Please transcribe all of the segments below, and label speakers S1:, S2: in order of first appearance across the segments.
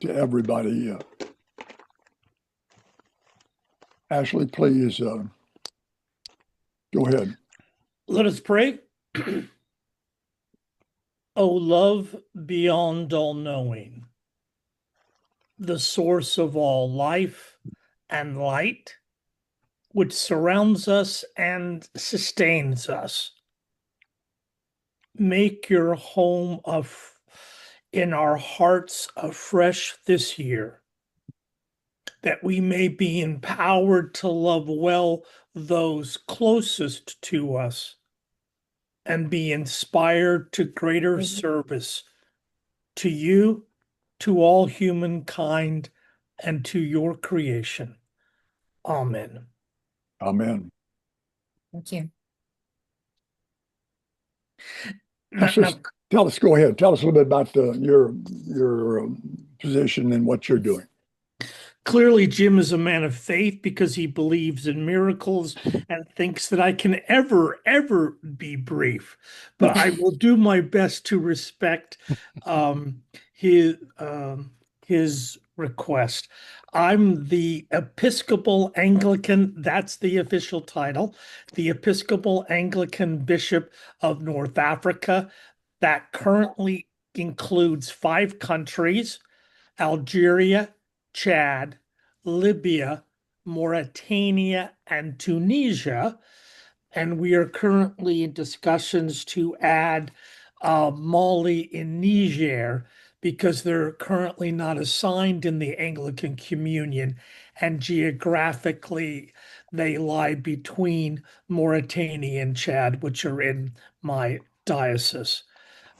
S1: to everybody. Ashley, please go ahead.
S2: Let us pray. O love beyond all knowing, the source of all life and light, which surrounds us and sustains us. Make your home in our hearts afresh this year, that we may be empowered to love well those closest to us and be inspired to greater service to you, to all humankind, and to your creation. Amen.
S1: Amen.
S3: Thank you.
S2: Now, now,
S1: Tell us, go ahead. Tell us a little bit about your position and what you're doing.
S2: clearly, Jim is a man of faith because he believes in miracles and thinks that I can ever be brief. But I will do my best to respect um, his request. I'm the Episcopal Anglican, that's the official title, the Episcopal Anglican Bishop of North Africa. That currently includes 5 countries: Algeria, Chad, Libya, Mauritania, and Tunisia. And we are currently in discussions to add Mali in Niger because they're currently not assigned in the Anglican Communion, and geographically they lie between Mauritania and Chad, which are in my diocese.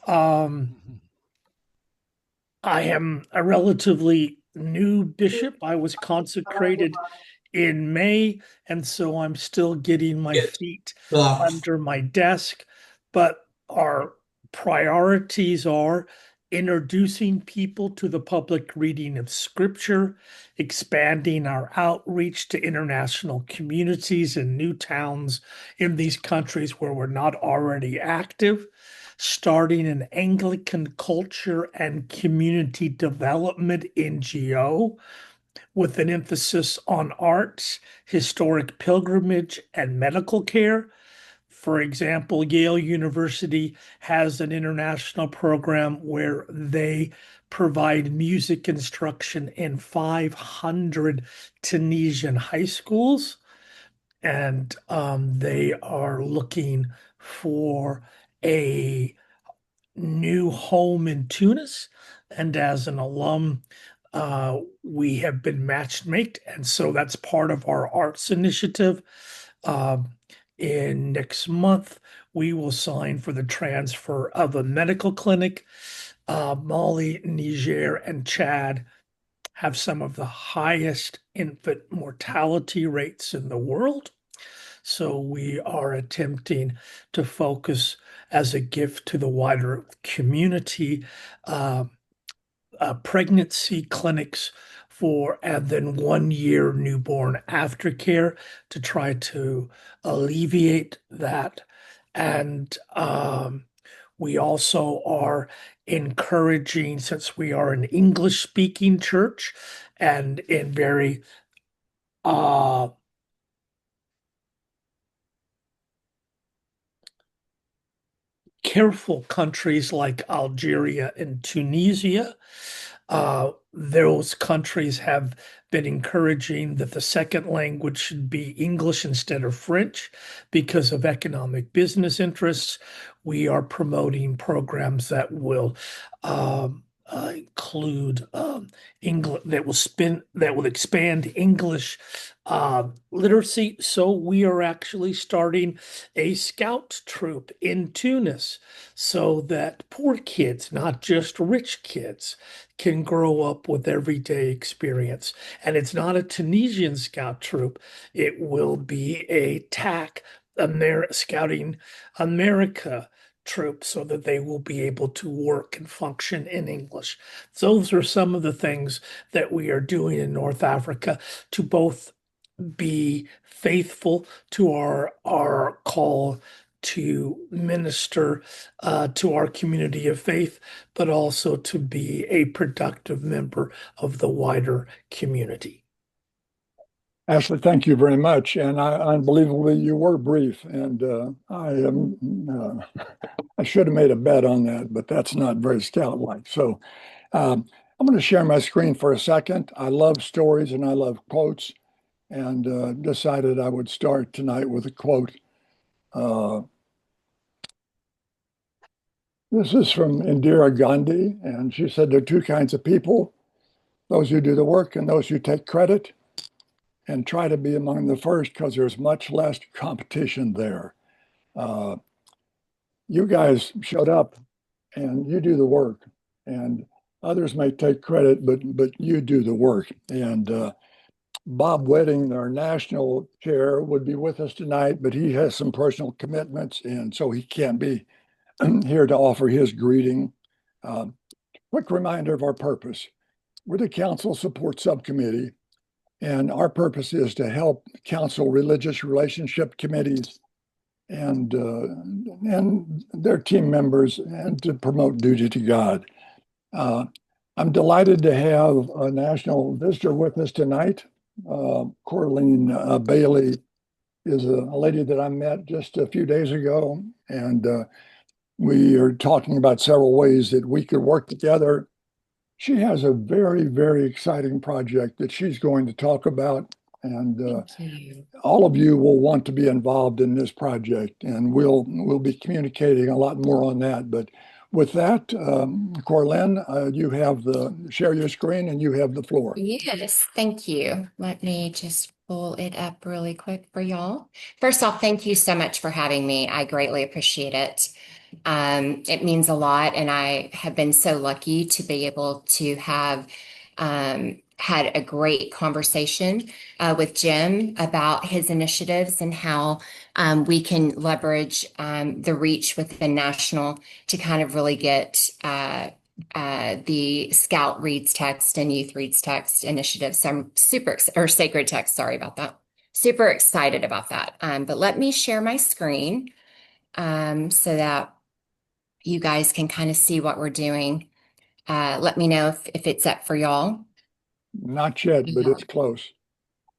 S2: I am a relatively new bishop. I was consecrated in May, and so I'm still getting my feet under my desk. But our priorities are introducing people to the public reading of Scripture, expanding our outreach to international communities and new towns in these countries where we're not already active, starting an Anglican culture and community development NGO with an emphasis on arts, historic pilgrimage, and medical care. For example, Yale University has an international program where they provide music instruction in 500 Tunisian high schools. And they are looking for a new home in Tunis. And as an alum, we have been matchmaked. And so that's part of our arts initiative. In next month, we will sign for the transfer of a medical clinic. Mali, Niger, and Chad have some of the highest infant mortality rates in the world. So we are attempting to focus as a gift to the wider community, pregnancy clinics for, and then 1 year newborn aftercare to try to alleviate that. And we also are encouraging, since we are an English speaking church and in very careful countries like Algeria and Tunisia. Those countries have been encouraging that the second language should be English instead of French because of economic business interests. We are promoting programs that will include English that will expand English literacy. So we are actually starting a scout troop in Tunis so that poor kids, not just rich kids, can grow up with everyday experience. And it's not a Tunisian scout troop. It will be a Scouting America troop so that they will be able to work and function in English. Those are some of the things that we are doing in North Africa to both be faithful to our call to minister to our community of faith, but also to be a productive member of the wider community.
S1: Ashley, thank you very much. And unbelievably, you were brief. And I should have made a bet on that, but that's not very scout-like. So I'm going to share my screen for a second. I love stories and I love quotes, and decided I would start tonight with a quote. This is from Indira Gandhi, and she said there are two kinds of people: those who do the work and those who take credit. And try to be among the first because there's much less competition there. You guys showed up and you do the work, and others may take credit, but you do the work. And Bob Wedding, our national chair, would be with us tonight, but he has some personal commitments, and so he can't be here to offer his greeting. Quick reminder of our purpose. We're the Council Support Subcommittee, and our purpose is to help counsel religious relationship committees and their team members, and to promote duty to God. I'm delighted to have a national visitor with us tonight. Corleen Bailey is a lady that I met just a few days ago, and we are talking about several ways that we could work together. She has a very, very exciting project that she's going to talk about, and all of you will want to be involved in this project, and we'll be communicating a lot more on that. But with that, Corleen, you have share your screen and you have the floor.
S3: Yes, thank you. Let me just pull it up really quick for y'all. First off, thank you so much for having me. I greatly appreciate it. It means a lot, and I have been so lucky to be able to have had a great conversation with Jim about his initiatives and how we can leverage the reach within national to kind of really get the Scout Reads Text and Youth Reads Text initiatives. So I'm or Sacred Text, sorry about that. Super excited about that. But let me share my screen so that you guys can kind of see what we're doing. Let me know if it's up for y'all.
S1: Not yet, but it's close.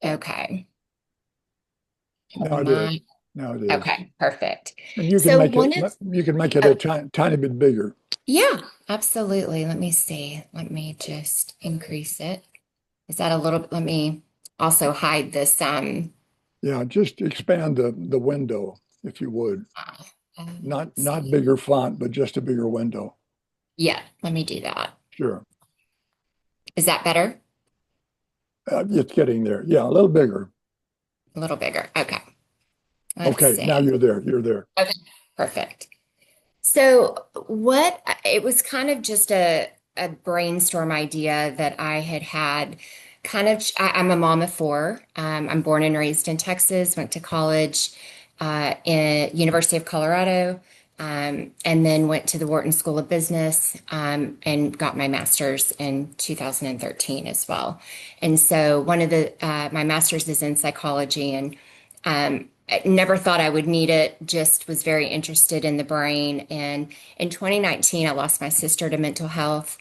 S3: Okay.
S1: Now it is. Now it is.
S3: Okay, perfect.
S1: And you can make it a tiny bit bigger.
S3: Yeah, absolutely. Let me see. Let me just increase it. Is that a little bit? Let me also hide this.
S1: Yeah, just expand the window if you would. Not bigger font, but just a bigger window.
S3: Yeah, let me do that.
S1: Sure.
S3: Is that better?
S1: It's getting there. Yeah, a little bigger.
S3: A little bigger. Okay.
S1: Okay, now you're there. You're there.
S3: Okay, perfect. So it was kind of just a brainstorm idea that I had I'm a mom of four. I'm born and raised in Texas, went to college in University of Colorado, and then went to the Wharton School of Business and got my master's in 2013 as well. And so my master's is in psychology, and I never thought I would need it, just was very interested in the brain. And in 2019, I lost my sister to mental health,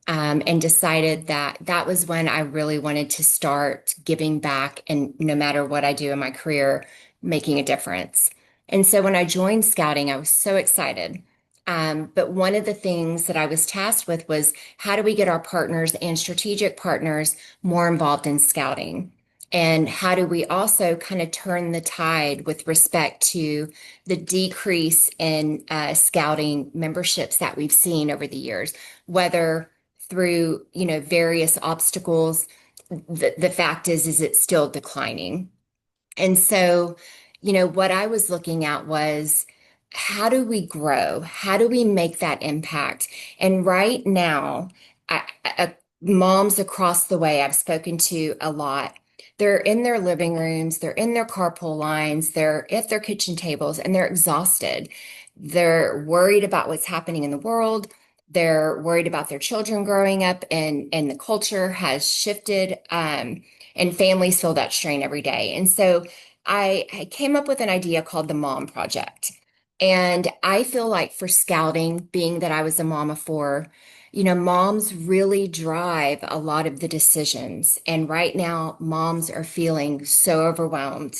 S3: and decided that was when I really wanted to start giving back, and no matter what I do in my career, making a difference. And so when I joined Scouting, I was so excited. But one of the things that I was tasked with was, how do we get our partners and strategic partners more involved in Scouting? And how do we also kind of turn the tide with respect to the decrease in Scouting memberships that we've seen over the years, whether through, various obstacles, the fact is it's still declining. And so, what I was looking at was, how do we grow? How do we make that impact? And right now, moms across the way I've spoken to a lot, they're in their living rooms, they're in their carpool lines, they're at their kitchen tables, and they're exhausted. They're worried about what's happening in the world. They're worried about their children growing up, and the culture has shifted, and families feel that strain every day. And so I came up with an idea called the Mom Project. And I feel like for scouting, being that I was a mom of four, moms really drive a lot of the decisions. And right now, moms are feeling so overwhelmed.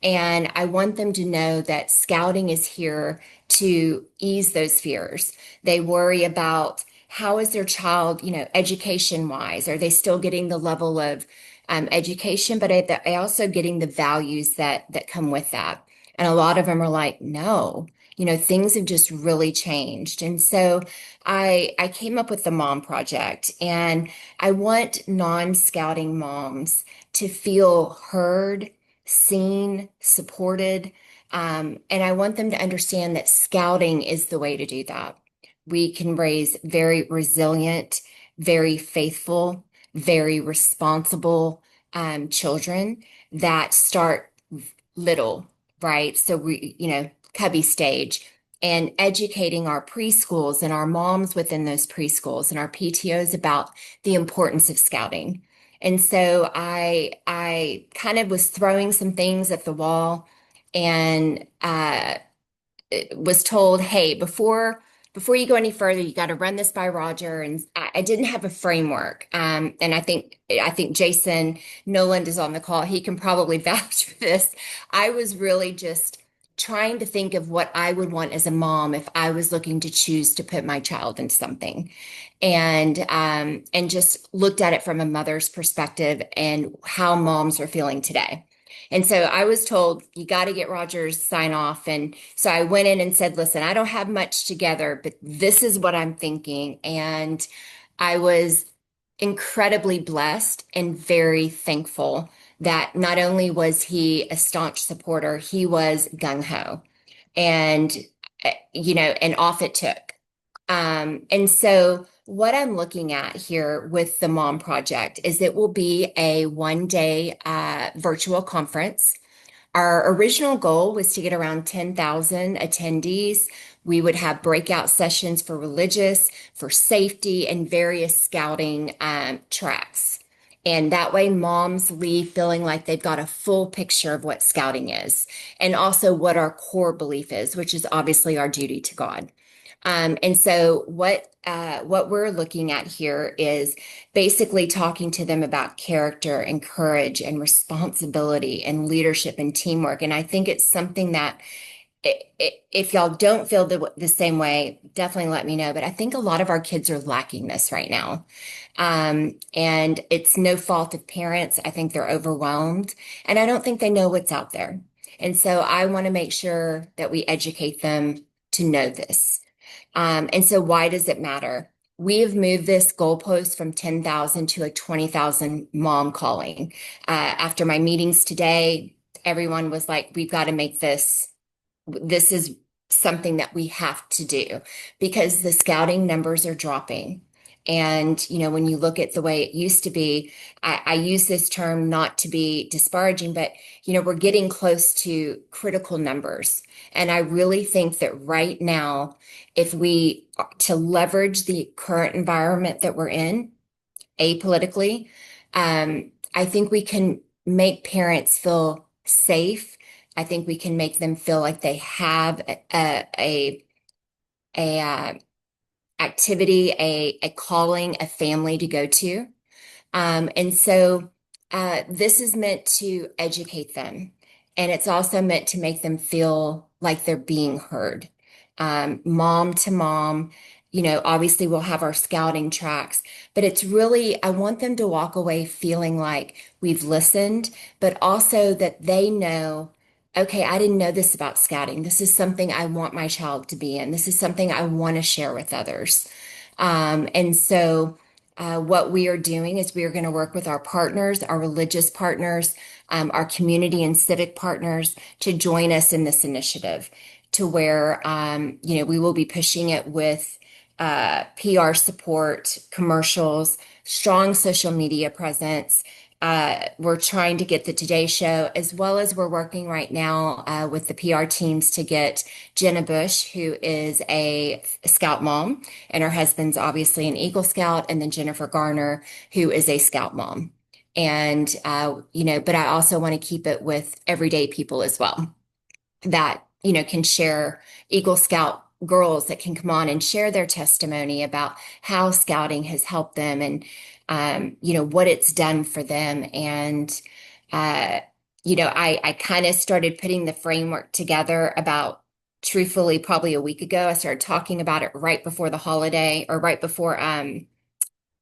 S3: And I want them to know that scouting is here to ease those fears. They worry about how is their child, education wise? Are they still getting the level of education? But I also getting the values that come with that. And a lot of them are like, no, things have just really changed. And so I came up with the Mom Project, and I want non-scouting moms to feel heard, seen, supported. And I want them to understand that scouting is the way to do that. We can raise very resilient, very faithful, very responsible children that start little, right? So cubby stage, and educating our preschools and our moms within those preschools and our PTOs about the importance of scouting. And so I kind of was throwing some things at the wall, and was told, hey, before you go any further, you got to run this by Roger. And I didn't have a framework. And I think Jason Noland is on the call. He can probably vouch for this. I was really just trying to think of what I would want as a mom if I was looking to choose to put my child in something, and just looked at it from a mother's perspective and how moms are feeling today. And so I was told, you got to get Roger's sign off. And so I went in and said, listen, I don't have much together, but this is what I'm thinking. And I was incredibly blessed and very thankful that not only was he a staunch supporter, he was gung ho, and, and off it took. And so what I'm looking at here with the Mom Project is it will be a 1 day virtual conference. Our original goal was to get around 10,000 attendees. We would have breakout sessions for religious, for safety, and various scouting tracks. And that way, moms leave feeling like they've got a full picture of what scouting is, and also what our core belief is, which is obviously our duty to God. And so what we're looking at here is basically talking to them about character and courage and responsibility and leadership and teamwork. And I think it's something that if y'all don't feel the same way, definitely let me know. But I think a lot of our kids are lacking this right now. And it's no fault of parents. I think they're overwhelmed, and I don't think they know what's out there. And so I want to make sure that we educate them to know this. And so why does it matter? We have moved this goalpost from 10,000 to a 20,000 mom calling. After my meetings today, everyone was like, we've got to make this is something that we have to do, because the scouting numbers are dropping. And, when you look at the way it used to be, I use this term not to be disparaging, but, we're getting close to critical numbers. And I really think that right now, if we to leverage the current environment that we're in, apolitically, I think we can make parents feel safe. I think we can make them feel like they have a activity, a calling, a family to go to. And so this is meant to educate them. And it's also meant to make them feel like they're being heard. Mom to mom, obviously we'll have our scouting tracks, but it's really, I want them to walk away feeling like we've listened, but also that they know, okay, I didn't know this about scouting. This is something I want my child to be in. This is something I want to share with others. And so what we are doing is we are going to work with our partners, our religious partners, our community and civic partners to join us in this initiative, to where, we will be pushing it with PR support, commercials, strong social media presence. We're trying to get the Today Show, as well as we're working right now with the PR teams to get Jenna Bush, who is a Scout mom, and her husband's obviously an Eagle Scout, and then Jennifer Garner, who is a Scout mom. And, but I also want to keep it with everyday people as well, that can share, Eagle Scout girls that can come on and share their testimony about how scouting has helped them and, what it's done for them. And, I kind of started putting the framework together about, truthfully, probably a week ago. I started talking about it right before the holiday, or right before,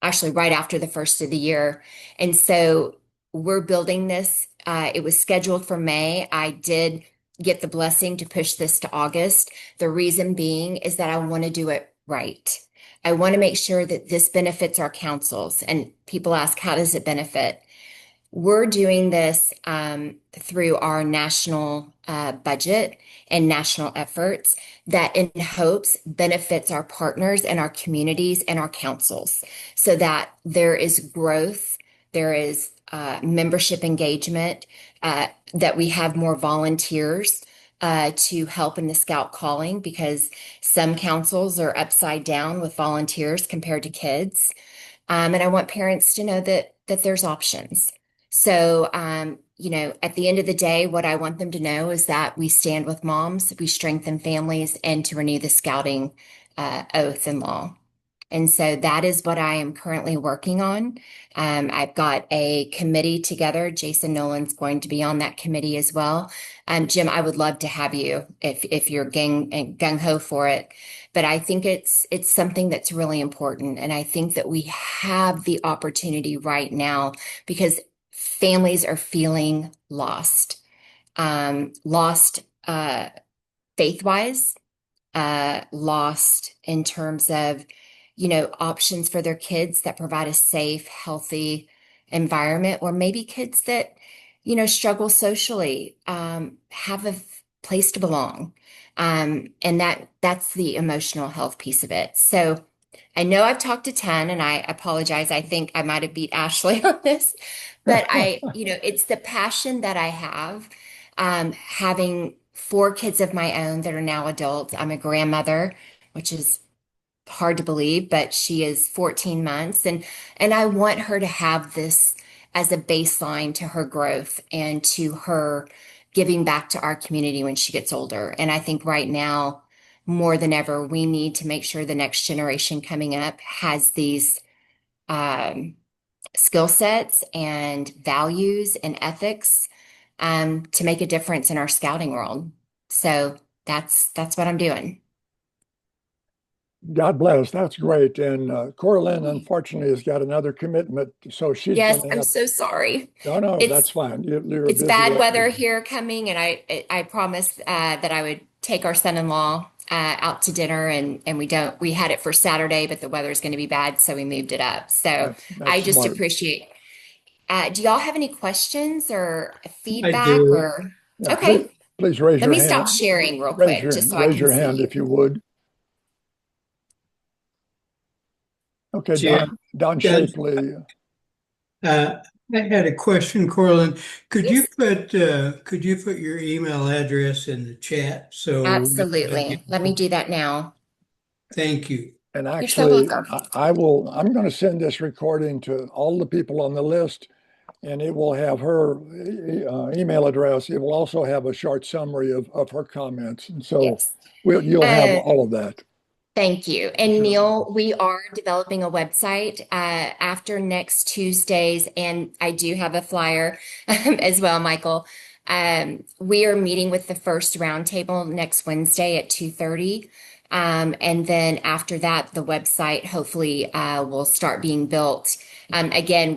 S3: actually right after the first of the year. And so we're building this. It was scheduled for May. I did get the blessing to push this to August. The reason being is that I want to do it right. I want to make sure that this benefits our councils. And people ask, how does it benefit? We're doing this through our national budget and national efforts that in hopes benefits our partners and our communities and our councils, so that there is growth, there is membership engagement, that we have more volunteers to help in the Scout calling, because some councils are upside down with volunteers compared to kids. And I want parents to know that there's options. So, at the end of the day, what I want them to know is that we stand with moms, we strengthen families, and to renew the scouting oath and law. And so that is what I am currently working on. I've got a committee together. Jason Nolan's going to be on that committee as well. Jim, I would love to have you if you're gung ho for it. But I think it's something that's really important. And I think that we have the opportunity right now because families are feeling lost, lost faith-wise, lost in terms of, options for their kids that provide a safe, healthy environment, or maybe kids that, struggle socially, have a place to belong. And that's the emotional health piece of it. So I know I've talked to 10 and I apologize. I think I might have beat Ashley on this, but it's the passion that I have, having 4 kids of my own that are now adults. I'm a grandmother, which is hard to believe, but she is 14 months. And I want her to have this as a baseline to her growth and to her giving back to our community when she gets older. And I think right now, more than ever, we need to make sure the next generation coming up has these skill sets and values and ethics to make a difference in our scouting world. So that's what I'm doing.
S1: God bless. That's great. And Coraline, unfortunately, has got another commitment, so she's
S3: Yes,
S1: gonna
S3: I'm
S1: have.
S3: so sorry.
S1: No,
S3: It's
S1: that's fine. You're a
S3: it's
S1: busy
S3: bad
S1: lady.
S3: weather here coming, and I promised that I would take our son-in-law out to dinner, and we had it for Saturday, but the weather is going to be bad, so we moved it up. So
S1: That's
S3: I just
S1: smart.
S3: appreciate. Do y'all have any questions or
S4: I
S3: feedback
S4: do.
S3: or?
S1: Yeah,
S3: Okay,
S1: please raise
S3: let
S1: your
S3: me stop
S1: hand.
S3: sharing real quick just so I
S1: Raise
S3: can
S1: your
S3: see
S1: hand
S3: you.
S1: if you would. Okay,
S4: Jim,
S1: Don
S4: Jim,
S1: Shapley.
S4: I had a question, Corlin. Could you
S3: Yes,
S4: put your email address in the chat so
S3: absolutely. Let me do that now.
S4: Thank you.
S1: And
S3: You're so
S1: actually,
S3: welcome.
S1: I'm going to send this recording to all the people on the list, and it will have her email address. It will also have a short summary of her comments. And so
S3: Yes.
S1: you'll have all of that.
S3: Thank you. And
S1: Sure.
S3: Neil, we are developing a website after next Tuesdays, and I do have a flyer as well, Michael. We are meeting with the first roundtable next Wednesday at 2:30. And then after that, the website hopefully will start being built. Again,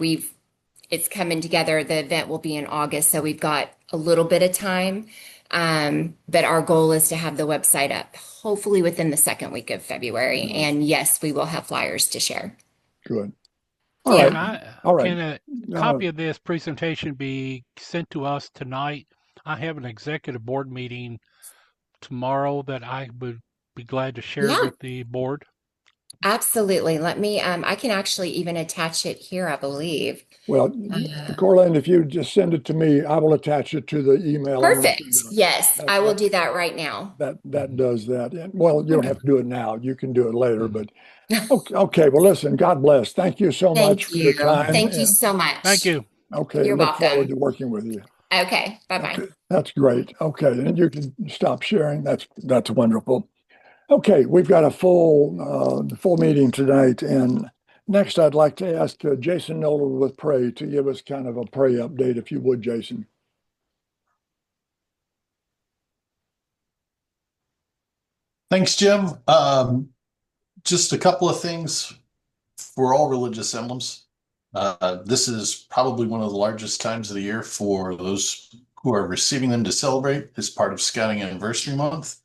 S3: it's coming together. The event will be in August, so we've got a little bit of time. But our goal is to have the website up hopefully within the second week of February.
S1: Mhm.
S3: And yes, we will have flyers to share.
S1: Good.
S3: Yeah.
S1: All right.
S5: Can
S1: All right.
S5: can a copy of this presentation be sent to us tonight? I have an executive board meeting tomorrow that I would be glad to share
S3: Yeah,
S5: with the board.
S3: absolutely. Let me, I can actually even attach it here, I believe.
S1: Well, Coraline, if you just send it to me, I will attach it to the email. and we'll
S3: Perfect.
S1: send it.
S3: Yes, I will do that right now.
S1: That does that. And, well, you don't have to do it now. You can do it later, but okay. Well, listen, God bless. Thank you so much
S3: Thank
S1: for your
S3: you.
S1: time.
S3: Thank you
S1: and-
S3: so much.
S5: Thank you.
S1: Okay,
S3: You're
S1: look forward
S3: welcome.
S1: to working with you.
S3: Okay, bye-bye.
S1: Okay, that's great. Okay, and you can stop sharing. That's wonderful. Okay, we've got a full meeting tonight, and next I'd like to ask Jason Nolan with Pray to give us kind of a Pray update, if you would, Jason.
S6: Thanks, Jim. Just a couple of things for all religious emblems. This is probably one of the largest times of the year for those who are receiving them to celebrate as part of Scouting Anniversary Month.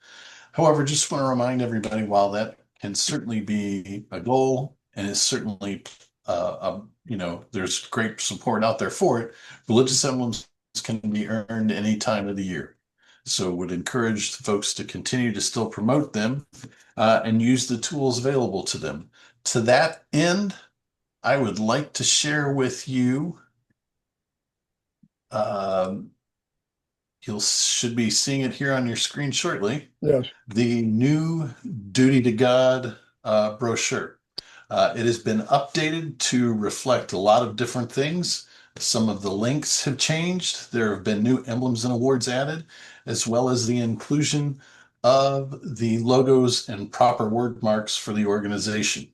S6: However, just want to remind everybody, while that can certainly be a goal and is certainly, there's great support out there for it, religious emblems can be earned any time of the year. So would encourage folks to continue to still promote them and use the tools available to them. To that end, I would like to share with you, you should be seeing it here on your screen shortly.
S1: Yes.
S6: The new Duty to God brochure. It has been updated to reflect a lot of different things. Some of the links have changed. There have been new emblems and awards added, as well as the inclusion of the logos and proper word marks for the organization.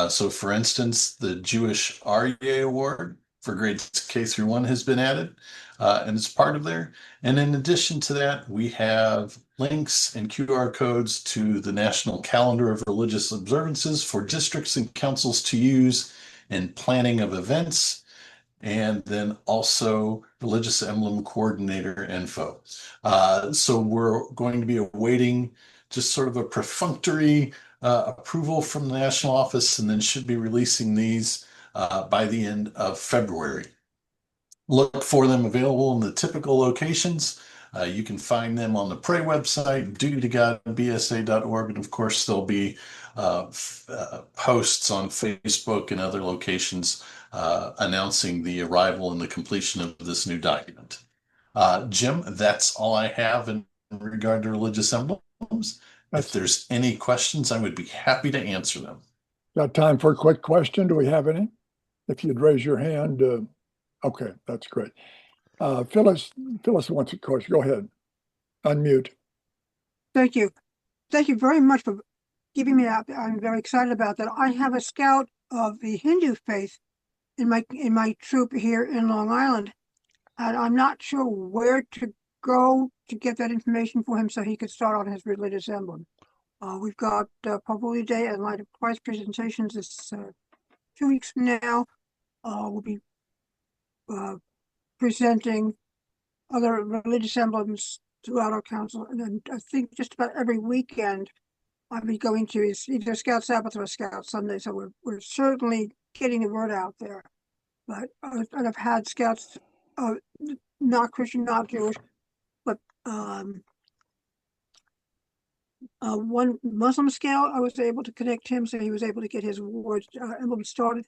S6: So for instance, the Jewish Aryeh Award for grades K through 1 has been added, and it's part of there. And in addition to that, we have links and QR codes to the National Calendar of Religious Observances for districts and councils to use in planning of events, and then also Religious Emblem Coordinator info. So we're going to be awaiting just sort of a perfunctory approval from the national office, and then should be releasing these by the end of February. Look for them available in the typical locations. You can find them on the Pray website, dutytogodbsa.org, and of course there'll be posts on Facebook and other locations announcing the arrival and the completion of this new document. Jim, that's all I have in regard to religious emblems. If there's any questions, I would be happy to answer them.
S1: Got time for a quick question? Do we have any? If you'd raise your hand. Okay, that's great. Phyllis wants a question. Go ahead. Unmute.
S7: Thank you. Thank you very much for giving me that. I'm very excited about that. I have a scout of the Hindu faith in my troop here in Long Island, and I'm not sure where to go to get that information for him so he could start on his religious emblem. We've got Pope Holy Day and Light of Christ presentations this 2 weeks from now. We'll be presenting other religious emblems throughout our council, and then I think just about every weekend I'll be going to either Scout Sabbath or Scout Sunday. So we're certainly getting the word out there. But I've had scouts, not Christian, not Jewish, but one Muslim scout, I was able to connect him, so he was able to get his awards emblem started.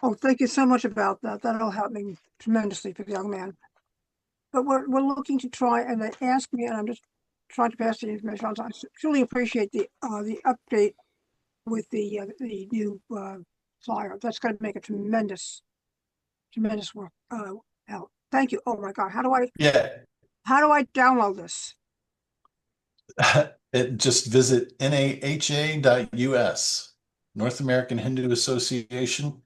S7: Oh, thank you so much about that. That'll help me tremendously for the young man. But we're looking to try, and they asked me, and I'm just trying to pass the information on. So I truly appreciate the update with the new flyer. That's going to make a tremendous work out. Thank you. Oh my God, how do I download this?
S6: Just visit NAHA.us, North American Hindu Association.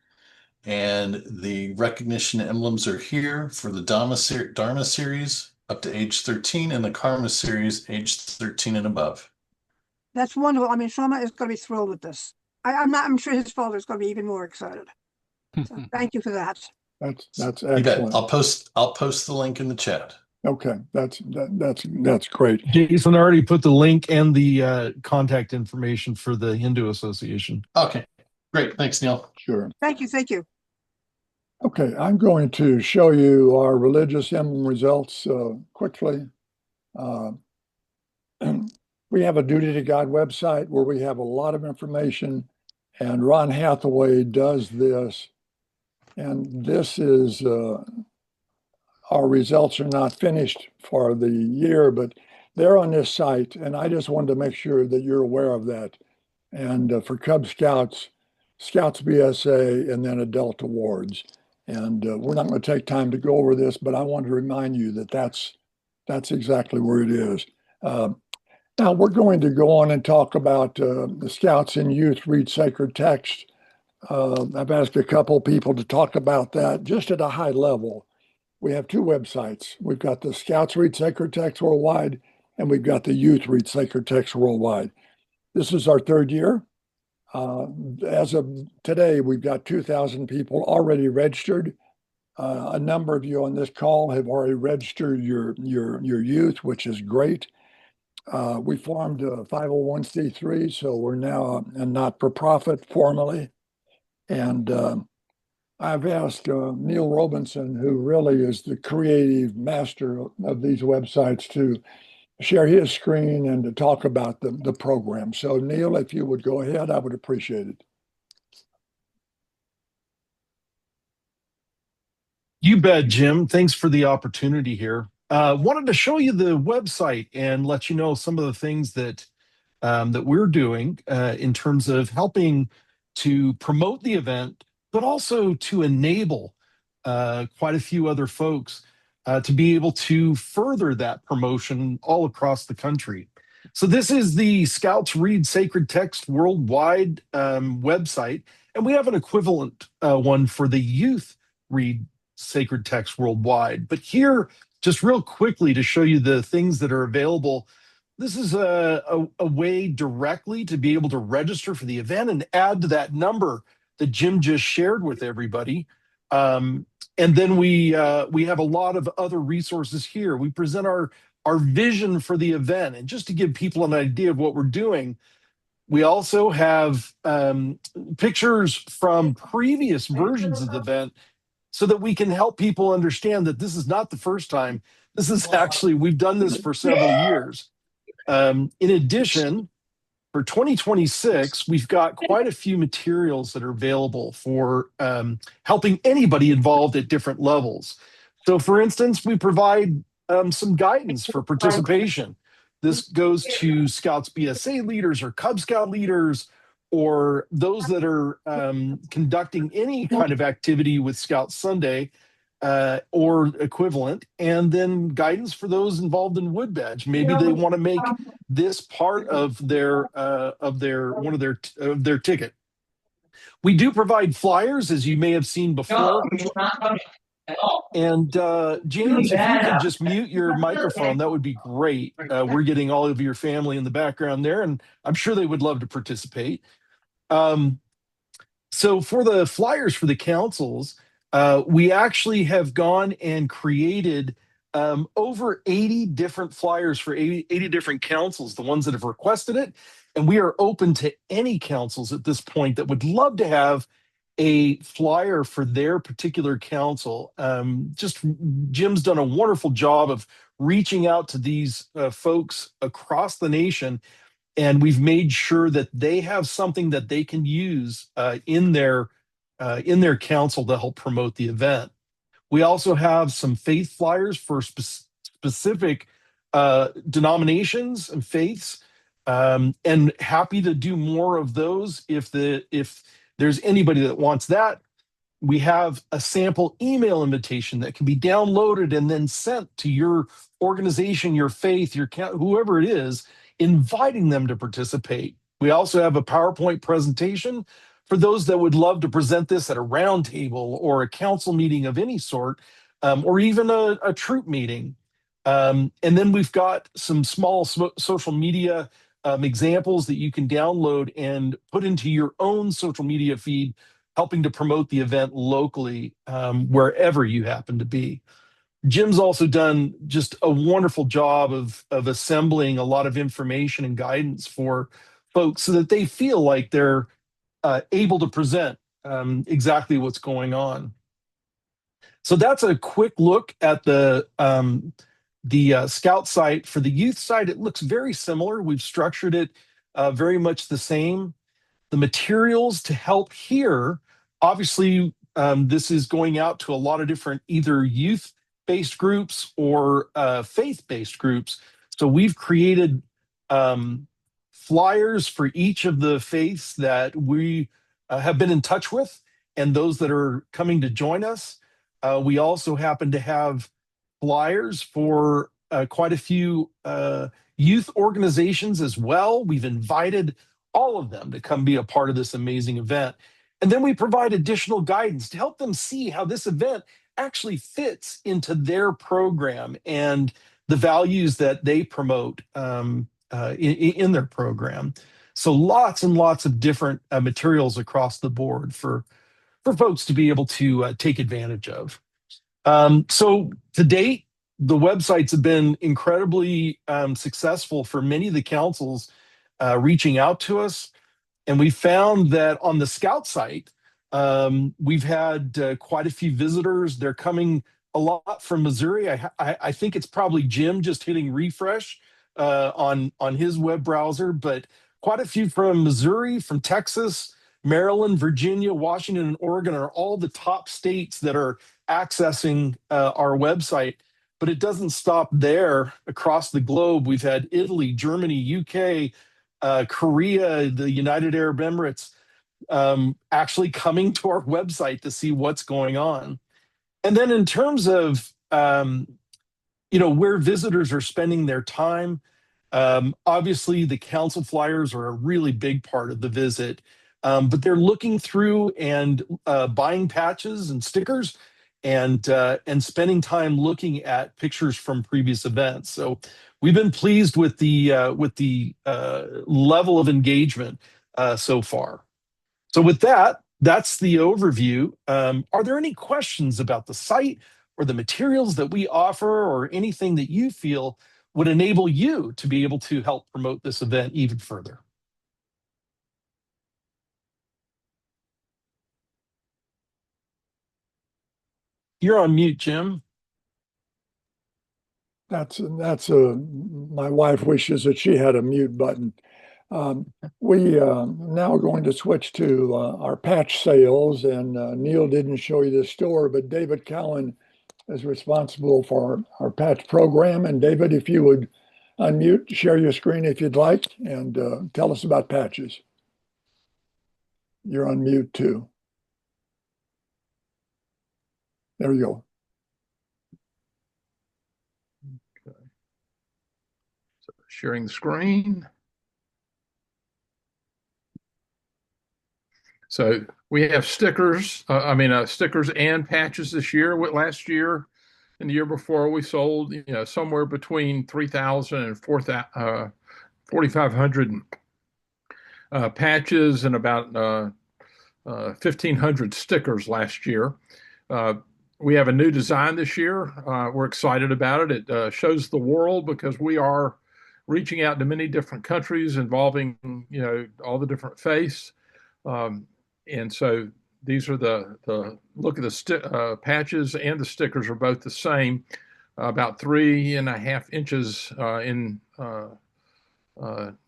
S6: And the recognition emblems are here for the Dharma series up to age 13 and the Karma series age 13 and above.
S7: That's wonderful. I mean, Shoma is going to be thrilled with this. I'm sure his father is going to be even more excited. So thank you for that.
S1: That's excellent.
S6: You bet. I'll post the link in the chat.
S1: Okay, that's great.
S8: Jason already put the link and the contact information for the Hindu Association.
S6: Okay, great. Thanks, Neil.
S1: Sure.
S7: Thank you.
S1: Okay, I'm going to show you our religious emblem results quickly. We have a Duty to God website where we have a lot of information, and Ron Hathaway does this. And this is, our results are not finished for the year, but they're on this site. And I just wanted to make sure that you're aware of that. And for Cub Scouts, Scouts BSA, and then Adult Awards. And we're not going to take time to go over this, but I want to remind you that that's exactly where it is. Now we're going to go on and talk about the Scouts and Youth Read Sacred Text. I've asked a couple people to talk about that just at a high level. We have two websites. We've got the Scouts Read Sacred Text Worldwide, and we've got the Youth Read Sacred Text Worldwide. This is our third year. As of today, we've got 2,000 people already registered. A number of you on this call have already registered your youth, which is great. We formed a 501c3, so we're now a not-for-profit formally. And I've asked Neil Robinson, who really is the creative master of these websites, to share his screen and to talk about the program. So Neil, if you would go ahead, I would appreciate it.
S8: You bet, Jim. Thanks for the opportunity here. Wanted to show you the website and let you know some of the things that that we're doing in terms of helping to promote the event, but also to enable quite a few other folks to be able to further that promotion all across the country. So this is the Scouts Read Sacred Text Worldwide website, and we have an equivalent one for the Youth Read Sacred Text Worldwide. But here, just real quickly to show you the things that are available, this is a way directly to be able to register for the event and add to that number that Jim just shared with everybody. And then we have a lot of other resources here. We present our vision for the event. And just to give people an idea of what we're doing, we also have pictures from previous versions of the event so that we can help people understand that this is not the first time. This is actually, we've done this for several years. In addition, for 2026, we've got quite a few materials that are available for helping anybody involved at different levels. So for instance, we provide some guidance for participation. This goes to Scouts BSA leaders or Cub Scout leaders, or those that are conducting any kind of activity with Scout Sunday or equivalent, and then guidance for those involved in Wood Badge. Maybe they want to make this part of their ticket. We do provide flyers, as you may have seen before. And James, if you could just mute your microphone, that would be great. We're getting all of your family in the background there, and I'm sure they would love to participate. So for the flyers for the councils, we actually have gone and created over 80 different flyers for 80 different councils, the ones that have requested it. And we are open to any councils at this point that would love to have a flyer for their particular council. Jim's done a wonderful job of reaching out to these folks across the nation, and we've made sure that they have something that they can use in their council to help promote the event. We also have some faith flyers for specific denominations and faiths, and happy to do more of those if there's anybody that wants that. We have a sample email invitation that can be downloaded and then sent to your organization, your faith, your whoever it is, inviting them to participate. We also have a PowerPoint presentation for those that would love to present this at a roundtable or a council meeting of any sort, or even a troop meeting. And then we've got some small social media examples that you can download and put into your own social media feed, helping to promote the event locally, wherever you happen to be. Jim's also done just a wonderful job of assembling a lot of information and guidance for folks so that they feel like they're able to present exactly what's going on. So that's a quick look at the Scout site. For the youth site, it looks very similar. We've structured it very much the same. The materials to help here, obviously, this is going out to a lot of different either youth-based groups or faith-based groups. So we've created flyers for each of the faiths that we have been in touch with, and those that are coming to join us. We also happen to have flyers for quite a few youth organizations as well. We've invited all of them to come be a part of this amazing event. And then we provide additional guidance to help them see how this event actually fits into their program and the values that they promote in their program. So lots and lots of different materials across the board for folks to be able to take advantage of. So to date, the websites have been incredibly successful for many of the councils reaching out to us. And we found that on the Scout site, we've had quite a few visitors. They're coming a lot from Missouri. I think it's probably Jim just hitting refresh on his web browser, but quite a few from Missouri, from Texas, Maryland, Virginia, Washington, and Oregon are all the top states that are accessing our website. But it doesn't stop there. Across the globe, we've had Italy, Germany, UK, Korea, the United Arab Emirates actually coming to our website to see what's going on. And then in terms of where visitors are spending their time, obviously the council flyers are a really big part of the visit, but they're looking through and buying patches and stickers and spending time looking at pictures from previous events. So we've been pleased with the level of engagement so far. So with that, that's the overview. Are there any questions about the site or the materials that we offer or anything that you feel would enable you to be able to help promote this event even further? You're on mute, Jim.
S1: That's my wife wishes that she had a mute button. We now are going to switch to our patch sales, and Neil didn't show you the store, but David Cowan is responsible for our patch program. And David, if you would unmute, share your screen if you'd like, and tell us about patches. You're on mute too. There you go.
S9: Okay. So sharing the screen. So we have stickers, stickers and patches this year. Last year and the year before, we sold somewhere between 3,000 and 4,500 patches and about 1,500 stickers last year. We have a new design this year. We're excited about it. It shows the world because we are reaching out to many different countries involving all the different faiths. And so these are the look at the patches and the stickers are both the same, about 3.5 inches in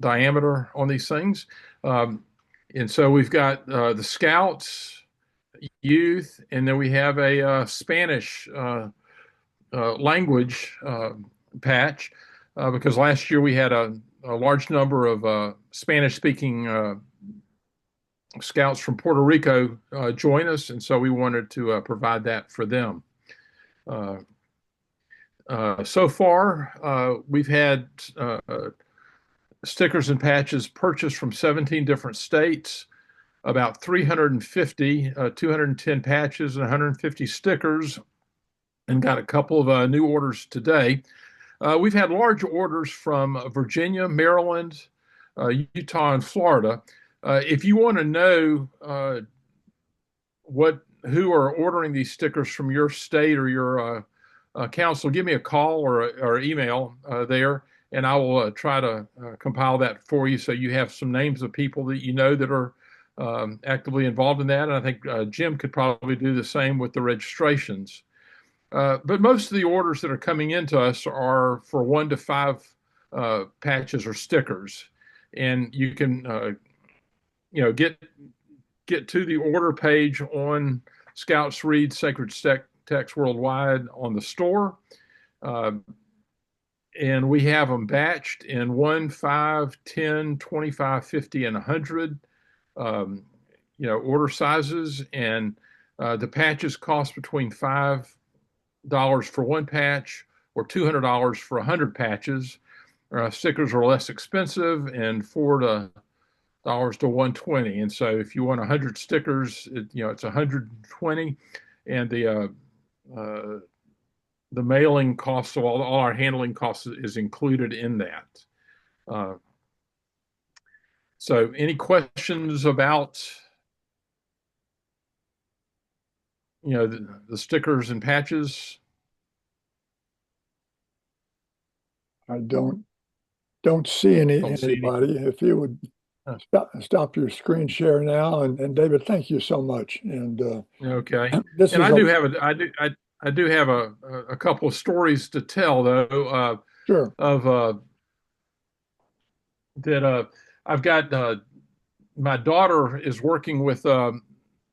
S9: diameter on these things. And so we've got the Scouts, youth, and then we have a Spanish language patch because last year we had a large number of Spanish-speaking Scouts from Puerto Rico join us, and so we wanted to provide that for them. So far, we've had stickers and patches purchased from 17 different states, about 350, 210 patches and 150 stickers, and got a couple of new orders today. We've had large orders from Virginia, Maryland, Utah, and Florida. If you want to know who are ordering these stickers from your state or your council, give me a call or email there, and I will try to compile that for you so you have some names of people that you know that are actively involved in that. And I think Jim could probably do the same with the registrations. But most of the orders that are coming into us are for 1 to 5 patches or stickers, and you can get to the order page on Scouts Read Sacred Text Worldwide on the store. And we have them batched in 1, 5, 10, 25, 50, and 100. order sizes, and the patches cost between $5 for one patch or $200 for 100 patches. Stickers are less expensive, and $4 to $120. And so if you want 100 stickers, it's 120, and the mailing costs, so all our handling costs is included in that. So any questions about the stickers and patches?
S1: I don't see anybody. If you would stop your screen share now, and David, thank you so much. And
S9: okay, and I do have a couple of stories to tell, though.
S1: Sure.
S9: Of that I've got my daughter is working with a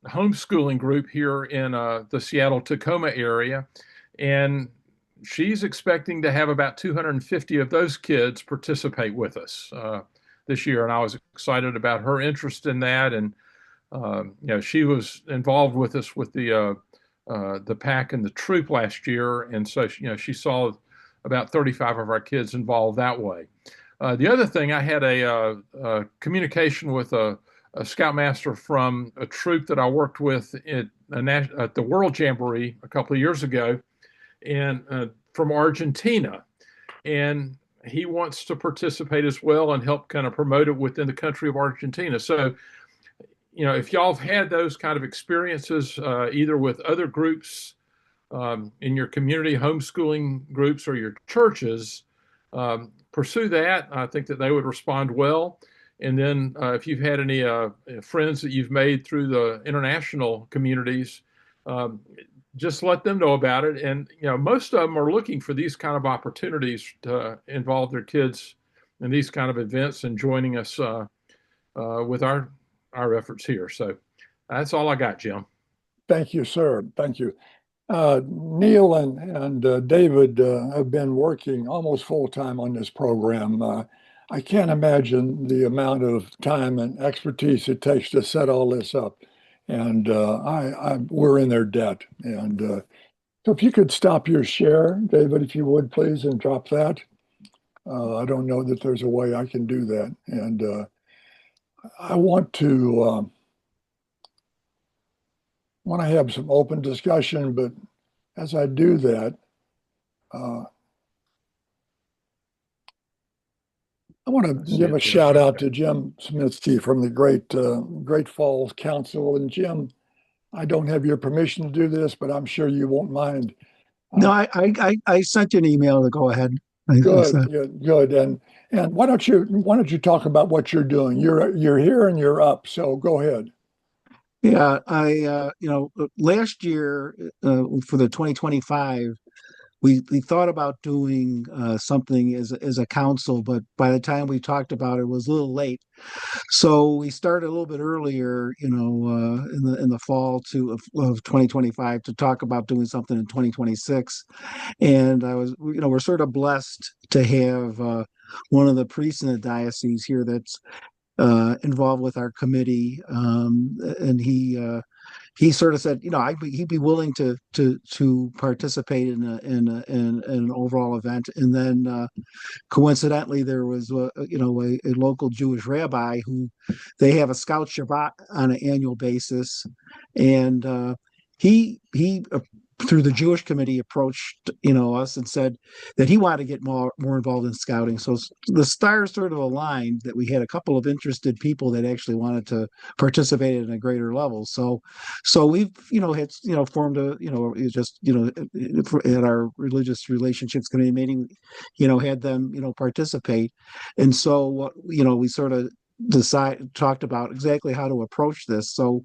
S9: homeschooling group here in the Seattle-Tacoma area, and she's expecting to have about 250 of those kids participate with us this year, and I was excited about her interest in that. And she was involved with us with the pack and the troop last year, and so she saw about 35 of our kids involved that way. The other thing, I had a communication with a scoutmaster from a troop that I worked with at the World Jamboree a couple of years ago, and from Argentina, and he wants to participate as well and help kind of promote it within the country of Argentina. So, if y'all have had those kind of experiences, either with other groups in your community, homeschooling groups, or your churches, pursue that. I think that they would respond well. And then if you've had any friends that you've made through the international communities, just let them know about it. And, most of them are looking for these kind of opportunities to involve their kids in these kind of events and joining us with our efforts here. So that's all I got, Jim.
S1: Thank you, sir. Thank you. Neil and David have been working almost full time on this program. I can't imagine the amount of time and expertise it takes to set all this up. And we're in their debt. And so if you could stop your share, David, if you would, please, and drop that. I don't know that there's a way I can do that. And I want to have some open discussion, but as I do that, I want to give a shout out to Jim Smitsky from the Great Falls Council. And Jim, I don't have your permission to do this, but I'm sure you won't mind.
S10: No, I sent you an email to go ahead.
S1: Good. And why don't you talk about what you're doing? You're here and you're up, so go ahead.
S10: Yeah, last year for the 2025, we thought about doing something as a council, but by the time we talked about it, it was a little late. So we started a little bit earlier, in the fall of 2025 to talk about doing something in 2026. And we're sort of blessed to have one of the priests in the diocese here that's involved with our committee, and he sort of said, he'd be willing to participate in an overall event. And then coincidentally, there was a local Jewish rabbi who they have a Scout Shabbat on an annual basis, and he through the Jewish committee approached us and said that he wanted to get more involved in scouting. So the stars sort of aligned that we had a couple of interested people that actually wanted to participate at a greater level. So we've had formed at our religious relationships committee meeting, had them participate. And so we sort of talked about exactly how to approach this. So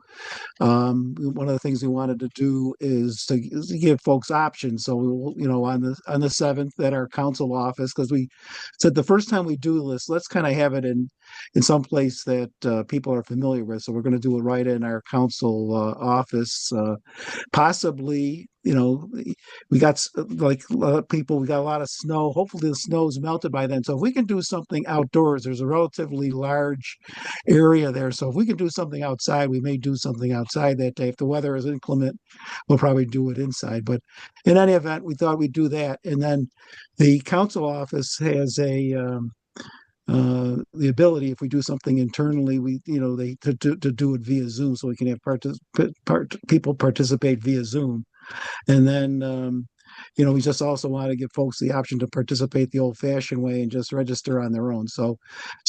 S10: one of the things we wanted to do is to give folks options. So on the 7th at our council office, because we said the first time we do this, let's kind of have it in some place that people are familiar with. So we're going to do it right in our council office, possibly we got like a lot of people, we got a lot of snow. Hopefully the snow's melted by then. So if we can do something outdoors, there's a relatively large area there. So if we can do something outside, we may do something outside that day. If the weather is inclement, we'll probably do it inside. But in any event, we thought we'd do that. And then the council office has the ability, if we do something internally, to do it via Zoom, so we can have people participate via Zoom. And then we just also want to give folks the option to participate the old-fashioned way and just register on their own. So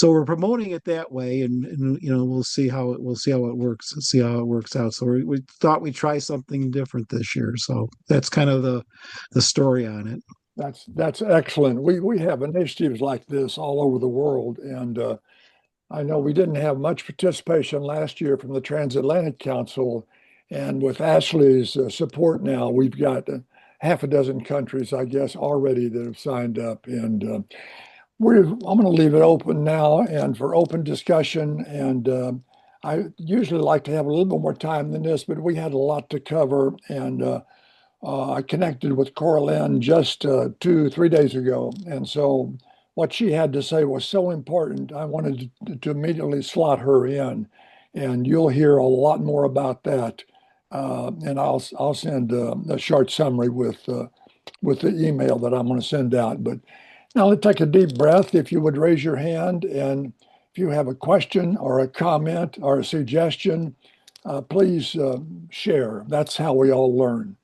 S10: we're promoting it that way, and we'll see how it works, see how it works out. So we thought we'd try something different this year. So that's kind of the story on it.
S1: That's excellent. We have initiatives like this all over the world, and I know we didn't have much participation last year from the Transatlantic Council, and with Ashley's support now, we've got half a dozen countries, I guess, already that have signed up, and I'm going to leave it open now and for open discussion. And I usually like to have a little bit more time than this, but we had a lot to cover, and I connected with Coraline just 2-3 days ago. And so what she had to say was so important, I wanted to immediately slot her in. And you'll hear a lot more about that. And I'll send a short summary with the email that I'm going to send out. But now let's take a deep breath. If you would raise your hand, and if you have a question or a comment or a suggestion, please share. That's how we all learn.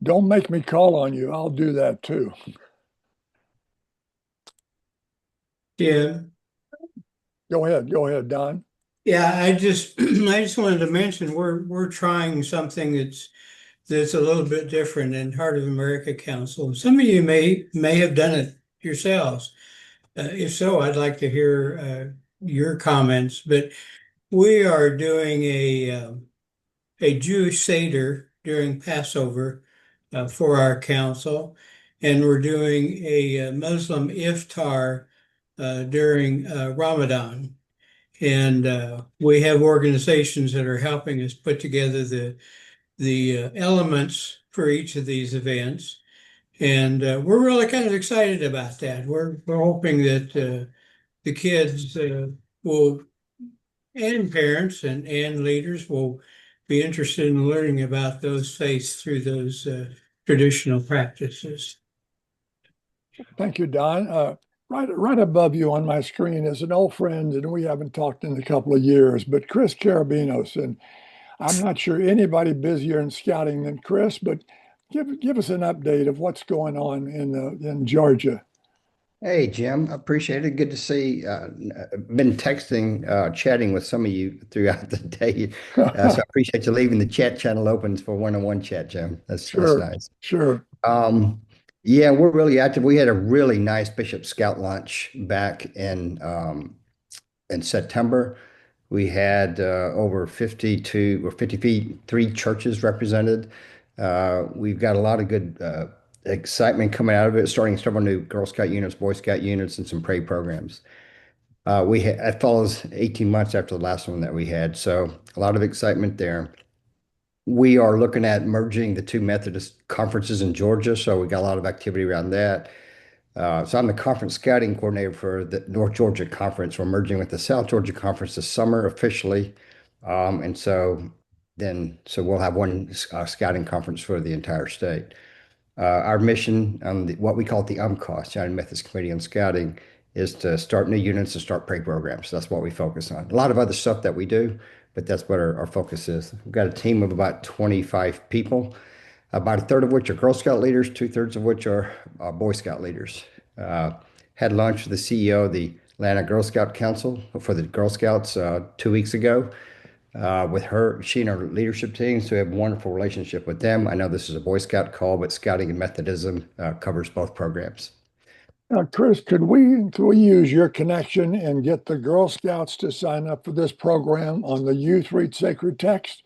S1: Don't make me call on you. I'll do that too.
S4: Jim?
S1: Go ahead, Don.
S4: Yeah, I just wanted to mention we're trying something that's a little bit different in Heart of America Council. Some of you may have done it yourselves. If so, I'd like to hear your comments. But we are doing a Jewish Seder during Passover for our council, and we're doing a Muslim iftar during Ramadan. And we have organizations that are helping us put together the elements for each of these events. And we're really kind of excited about that. We're hoping that the kids will, and parents and leaders will be interested in learning about those faiths through those traditional practices.
S1: Thank you, Don. Right above you on my screen is an old friend, and we haven't talked in a couple of years, but Chris Carabinos. And I'm not sure anybody busier in scouting than Chris, but give us an update of what's going on in Georgia.
S11: Hey, Jim, appreciate it. Good to see. Been texting, chatting with some of you throughout the day. So I appreciate you leaving the chat channel open for one-on-one chat, Jim. That's nice.
S1: Sure.
S11: Yeah, we're really active. We had a really nice Bishop Scout lunch back in September. We had over 53 churches represented. We've got a lot of good excitement coming out of it, starting several new Girl Scout units, Boy Scout units, and some pray programs. It follows 18 months after the last one that we had, so a lot of excitement there. We are looking at merging the two Methodist conferences in Georgia, so we got a lot of activity around that. So I'm the conference scouting coordinator for the North Georgia Conference. We're merging with the South Georgia Conference this summer officially, and so we'll have one scouting conference for the entire state. Our mission on what we call the UMCOS, United Methodist Committee on Scouting, is to start new units and start pray programs. That's what we focus on. A lot of other stuff that we do, but that's what our focus is. We've got a team of about 25 people, about a third of which are Girl Scout leaders, 2/3 of which are Boy Scout leaders. Had lunch with the CEO of the Atlanta Girl Scout Council for the Girl Scouts 2 weeks ago. With her, she and her leadership team, so we have a wonderful relationship with them. I know this is a Boy Scout call, but Scouting and Methodism covers both programs.
S1: Chris, could we use your connection and get the Girl Scouts to sign up for this program on the Youth Read Sacred Text?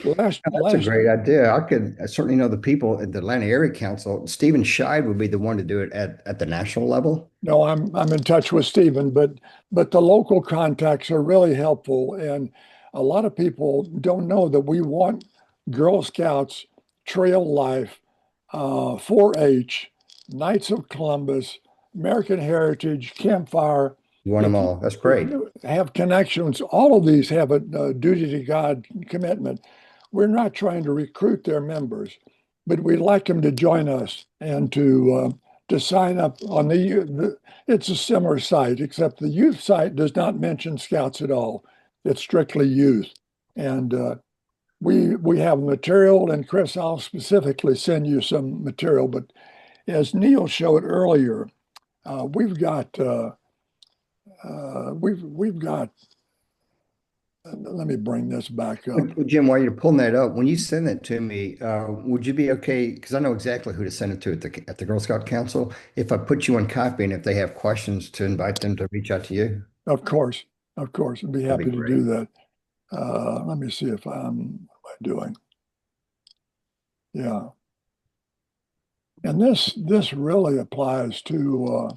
S1: Last,
S11: That's a
S1: last,
S11: great idea. I certainly know the people at the Atlanta Area Council. Stephen Scheid would be the one to do it at the national level.
S1: no, I'm in touch with Stephen, but the local contacts are really helpful. And a lot of people don't know that we want Girl Scouts, Trail Life, 4-H, Knights of Columbus, American Heritage, Campfire.
S11: You want them all. That's great.
S1: Have connections. All of these have a duty to God commitment. We're not trying to recruit their members, but we'd like them to join us and to sign up on it's a similar site, except the youth site does not mention Scouts at all. It's strictly youth. And we have material, and Chris, I'll specifically send you some material, but as Neil showed earlier, we've got let me bring this back up.
S11: Well, Jim, while you're pulling that up, when you send that to me, would you be okay? Because I know exactly who to send it to at the Girl Scout Council. If I put you on copy and if they have questions, to invite them to reach out to you.
S1: Of course, I'd be happy
S11: That'd be
S1: to do that. Let me see if what am I doing? Yeah. And this really applies to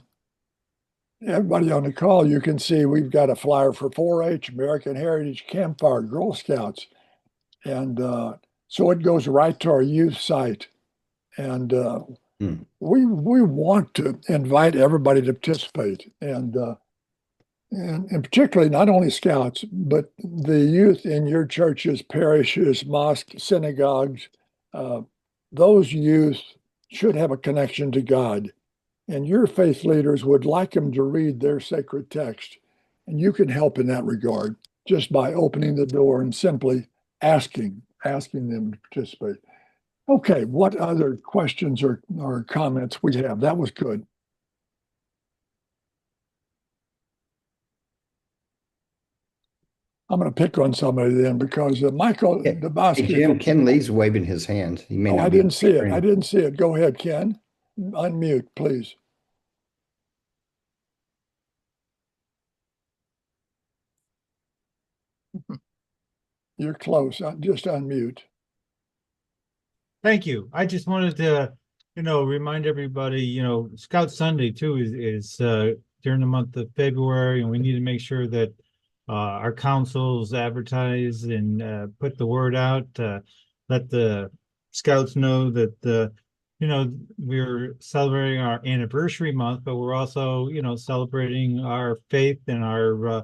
S1: everybody on the call. You can see we've got a flyer for 4-H, American Heritage, Campfire, Girl Scouts. And so it goes right to our youth site. And we want to invite everybody to participate. And particularly not only Scouts, but the youth in your churches, parishes, mosques, synagogues. Those youth should have a connection to God. And your faith leaders would like them to read their sacred text. And you can help in that regard just by opening the door and simply asking them to participate. Okay, what other questions or comments we have? That was good. I'm going to pick on somebody then because Michael Dabowski.
S11: Hey, Jim, Ken Lee's waving his hand. He may not
S1: I
S11: be
S1: didn't see it.
S11: screen.
S1: I didn't see it. Go ahead, Ken. Unmute, please. You're close. Just unmute.
S12: Thank you. I just wanted to, remind everybody, Scout Sunday too is during the month of February, and we need to make sure that our councils advertise and put the word out, let the Scouts know that we're celebrating our anniversary month, but we're also, celebrating our faith and our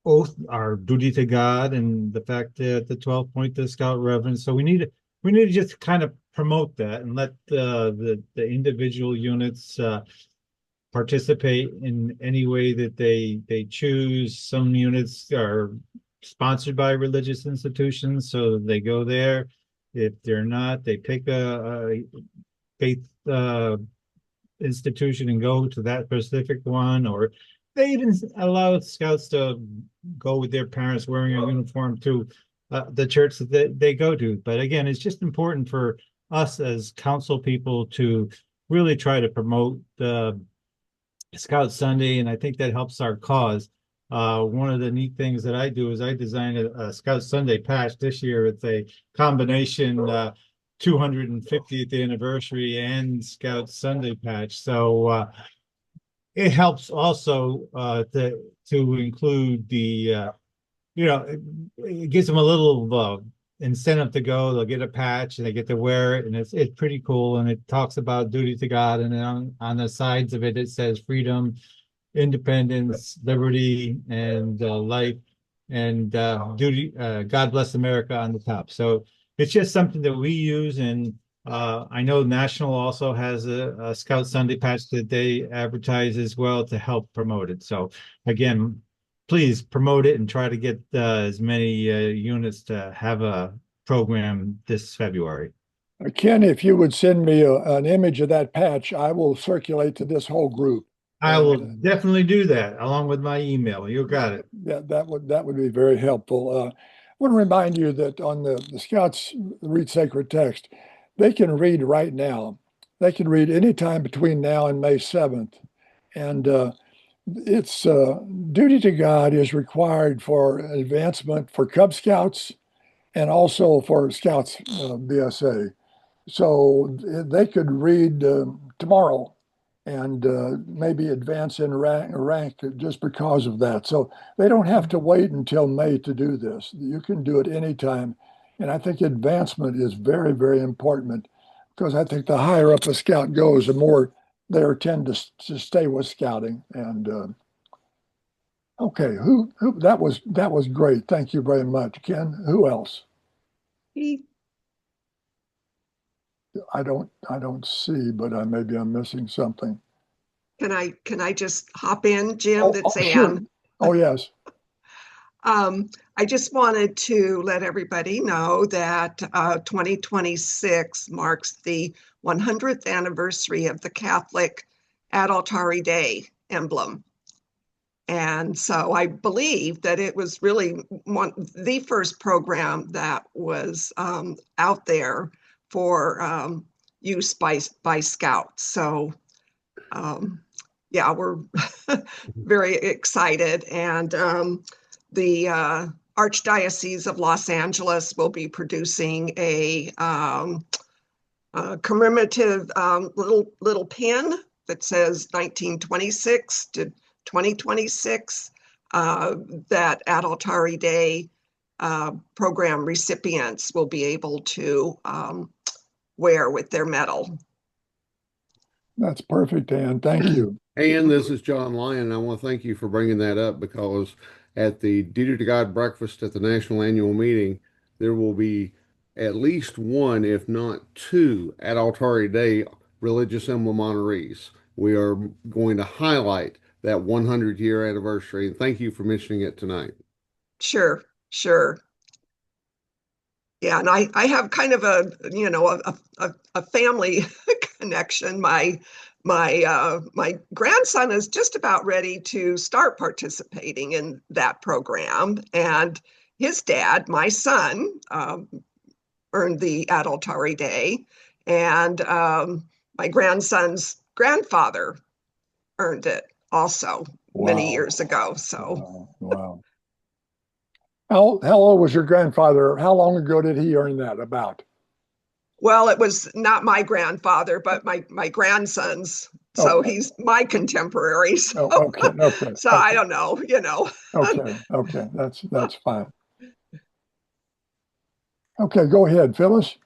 S12: oath, our duty to God, and the fact that the 12th point to Scout reverence. So we need to just kind of promote that and let the individual units participate in any way that they choose. Some units are sponsored by religious institutions, so they go there. If they're not, they pick a faith institution and go to that specific one, or they even allow Scouts to go with their parents wearing a uniform to the church that they go to. But again, it's just important for us as council people to really try to promote the Scout Sunday, and I think that helps our cause. One of the neat things that I do is I designed a Scout Sunday patch this year. It's a combination 250th anniversary and Scout Sunday patch. So it helps also to include the, it gives them a little incentive to go. They'll get a patch and they get to wear it, and it's pretty cool. And it talks about duty to God, and then on the sides of it, it says freedom, independence, liberty, and life, and duty. God bless America on the top. So it's just something that we use, and I know National also has a Scout Sunday patch that they advertise as well to help promote it. So again, please promote it and try to get as many units to have a program this February.
S1: Ken, if you would send me an image of that patch, I will circulate to this whole group.
S12: I will definitely do that along with my email. You got it.
S1: That would be very helpful. I want to remind you that on the Scouts Read Sacred Text, they can read right now. They can read anytime between now and May 7th. And it's duty to God is required for advancement for Cub Scouts and also for Scouts BSA. So they could read tomorrow and maybe advance in rank just because of that. So they don't have to wait until May to do this. You can do it anytime. And I think advancement is very, very important because I think the higher up a scout goes, the more they tend to stay with scouting. And okay, who that was great. Thank you very much, Ken. Who else? I don't see, but maybe I'm missing something.
S13: Can I just hop in, Jim? That's
S1: sure.
S13: Ann.
S1: Oh, yes.
S13: I just wanted to let everybody know that 2026 marks the 100th anniversary of the Catholic Adultari Day emblem. And so I believe that it was really the first program that was out there for use by Scouts. So yeah, we're very excited. And the Archdiocese of Los Angeles will be producing a commemorative little pin that says 1926 to 2026 that Adultari Day program recipients will be able to wear with their medal.
S1: That's perfect, Ann. Thank you.
S14: And this is John Lyon. I want to thank you for bringing that up because at the Duty to God breakfast at the National Annual Meeting, there will be at least one, if not two, Adultari Day religious emblem honorees. We are going to highlight that 100-year anniversary. And thank you for mentioning it tonight.
S13: Sure. Yeah, and I have kind of a family connection. My grandson is just about ready to start participating in that program, and his dad, my son, earned the Adultari Day, and my grandson's grandfather earned it also many years ago. So
S1: wow. How old was your grandfather? How long ago did he earn that about?
S13: Well, it was not my grandfather, but my grandson's. So he's my contemporary. So,
S1: okay.
S13: So I don't know,
S1: Okay. That's fine. Okay, go ahead, Phyllis.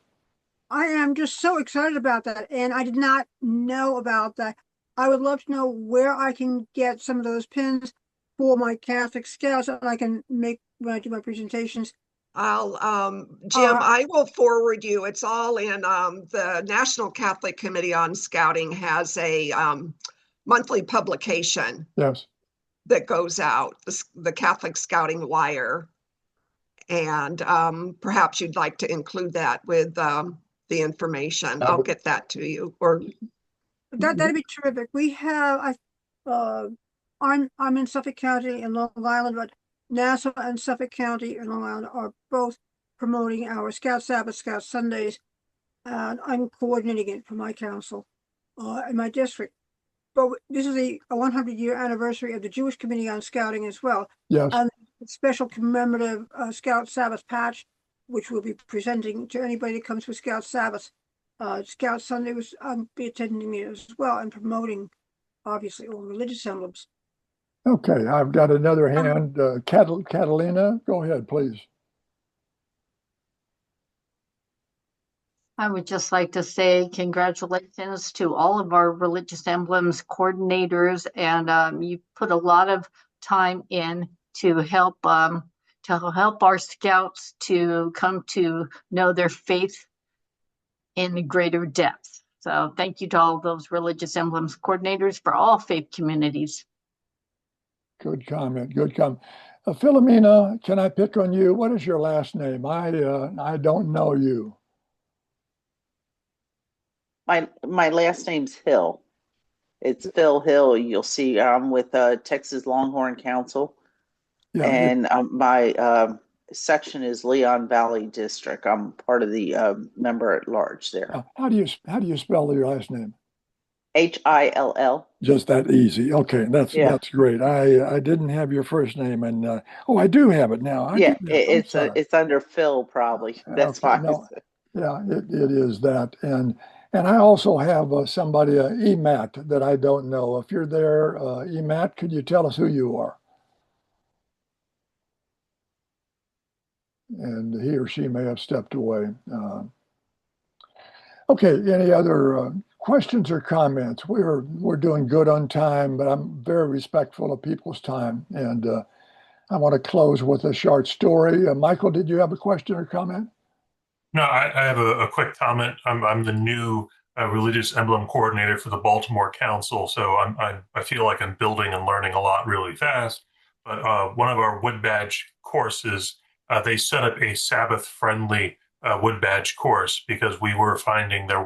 S7: I am just so excited about that, and I did not know about that. I would love to know where I can get some of those pins for my Catholic Scouts that I can make when I do my presentations.
S13: I'll Jim, I will forward you. It's all in the National Catholic Committee on Scouting has a monthly publication.
S1: Yes.
S13: That goes out, the Catholic Scouting Wire. And perhaps you'd like to include that with the information. I'll get that to you. Or
S7: that'd be terrific. We have I'm in Suffolk County in Long Island, but Nassau and Suffolk County and Long Island are both promoting our Scout Sabbath, Scout Sundays, and I'm coordinating it for my council in my district. But this is a 100-year anniversary of the Jewish Committee on Scouting as well.
S1: Yes.
S7: And a special commemorative Scout Sabbath patch, which we'll be presenting to anybody that comes for Scout Sabbath. Scout Sunday will be attending it as well and promoting, obviously, all religious emblems.
S1: Okay, I've got another hand. Catalina, go ahead, please.
S15: I would just like to say congratulations to all of our religious emblems coordinators, and you put a lot of time in to help our scouts to come to know their faith in greater depth. So thank you to all those religious emblems coordinators for all faith communities.
S1: Good comment. Philomena, can I pick on you? What is your last name? I don't know you.
S16: My last name's Hill. It's Phil Hill. You'll see I'm with Texas Longhorn Council. Yeah, and my section is Leon Valley District. I'm part of the member at large there.
S1: How do you spell your last name?
S16: Hill.
S1: Just that easy. Okay,
S16: Yeah.
S1: that's great. I didn't have your first name, and oh, I do have it now. I
S16: Yeah,
S1: do have, I'm sorry.
S16: it's under Phil probably. That's
S1: Okay,
S16: why.
S1: no, yeah, it is that, and I also have somebody, EMAT, that I don't know. If you're there, EMAT, could you tell us who you are? And he or she may have stepped away. Okay, any other questions or comments? We're doing good on time, but I'm very respectful of people's time, and I want to close with a short story. Michael, did you have a question or comment?
S17: No, I have a quick comment. I'm the new religious emblem coordinator for the Baltimore Council, so I feel like I'm building and learning a lot really fast. But one of our wood badge courses, they set up a Sabbath-friendly wood badge course because we were finding there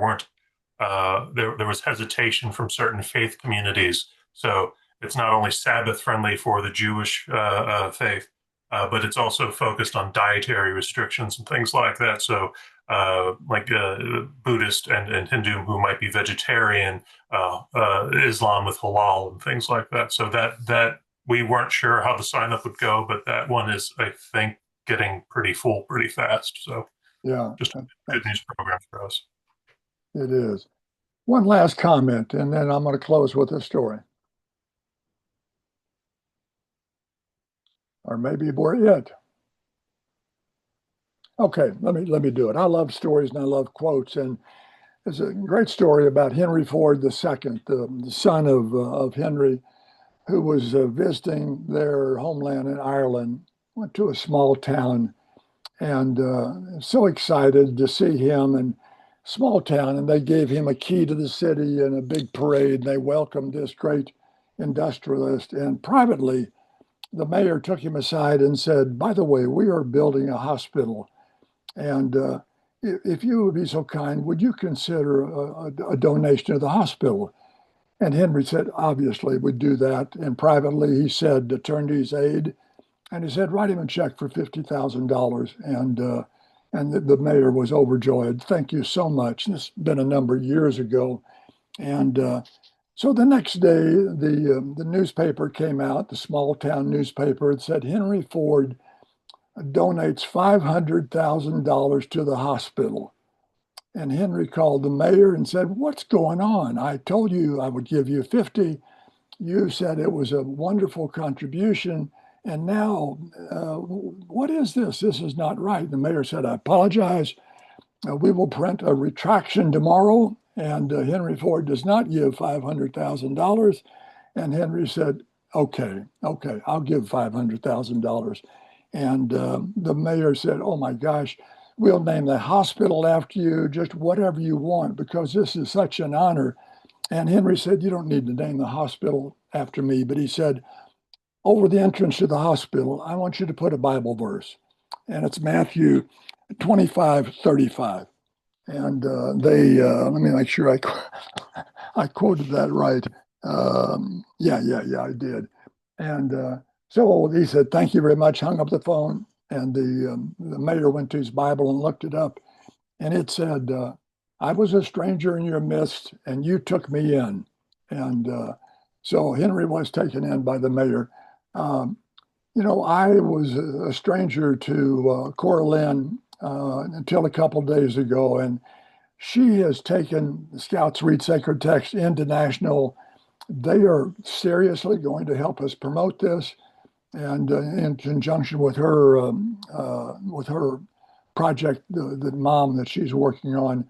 S17: was hesitation from certain faith communities. So it's not only Sabbath-friendly for the Jewish faith, but it's also focused on dietary restrictions and things like that. So like Buddhist and Hindu who might be vegetarian, Islam with halal and things like that. So that we weren't sure how the sign up would go, but that one is, I think, getting pretty full pretty fast. So
S1: yeah,
S17: just a good news program for us.
S1: It is. One last comment, and then I'm going to close with a story. Or maybe we're it. Okay, let me do it. I love stories and I love quotes, and there's a great story about Henry Ford II, the son of Henry, who was visiting their homeland in Ireland, went to a small town, and so excited to see him, and small town, and they gave him a key to the city and a big parade. They welcomed this great industrialist, and privately, the mayor took him aside and said, by the way, we are building a hospital. And if you would be so kind, would you consider a donation to the hospital? And Henry said, obviously, we'd do that. And privately, he said, turned to his aide, and he said, write him a check for $50,000. And the mayor was overjoyed. Thank you so much. This has been a number of years ago. And so the next day, the newspaper came out, the small town newspaper. It said, Henry Ford donates $500,000 to the hospital. And Henry called the mayor and said, what's going on? I told you I would give you 50. You said it was a wonderful contribution. And now, what is this? This is not right. The mayor said, I apologize. We will print a retraction tomorrow. And Henry Ford does not give $500,000. And Henry said, okay, I'll give $500,000. And the mayor said, oh my gosh, we'll name the hospital after you, just whatever you want, because this is such an honor. And Henry said, you don't need to name the hospital after me. But he said, over the entrance to the hospital, I want you to put a Bible verse. And it's Matthew 25:35. And let me make sure I quoted that right. Yeah, I did. And so he said, thank you very much, hung up the phone. And the mayor went to his Bible and looked it up. And it said, I was a stranger in your midst, and you took me in. And so Henry was taken in by the mayor. I was a stranger to Cora Lynn until a couple days ago, and she has taken Scouts Read Sacred Text International. They are seriously going to help us promote this, and in conjunction with her project, the mom that she's working on.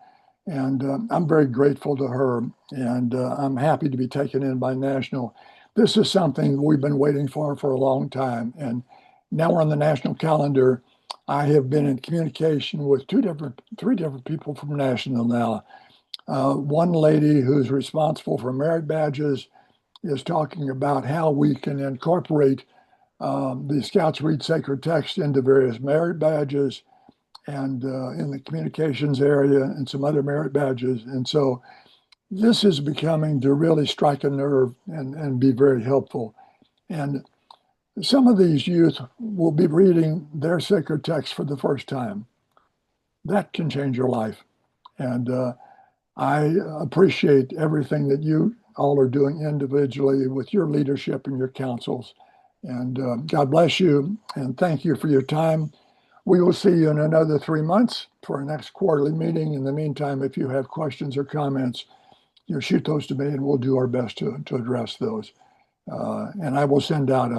S1: And I'm very grateful to her, and I'm happy to be taken in by National. This is something we've been waiting for a long time, and now we're on the national calendar. I have been in communication with three different people from National now. One lady who's responsible for merit badges is talking about how we can incorporate the Scouts Read Sacred Text into various merit badges and in the communications area and some other merit badges. And so this is becoming to really strike a nerve and be very helpful. And some of these youth will be reading their sacred text for the first time. That can change your life. And I appreciate everything that you all are doing individually with your leadership and your councils. And God bless you and thank you for your time. We will see you in another 3 months for our next quarterly meeting. In the meantime, if you have questions or comments, you shoot those to me and we'll do our best to address those. And I will send out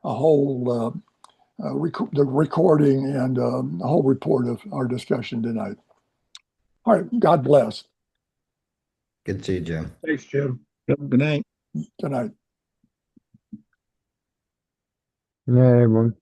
S1: a whole the recording and a whole report of our discussion tonight. All right, God bless.
S11: Good to see you, Jim.
S10: Thanks, Jim. Good night.
S1: Good night.
S16: Good night, everyone.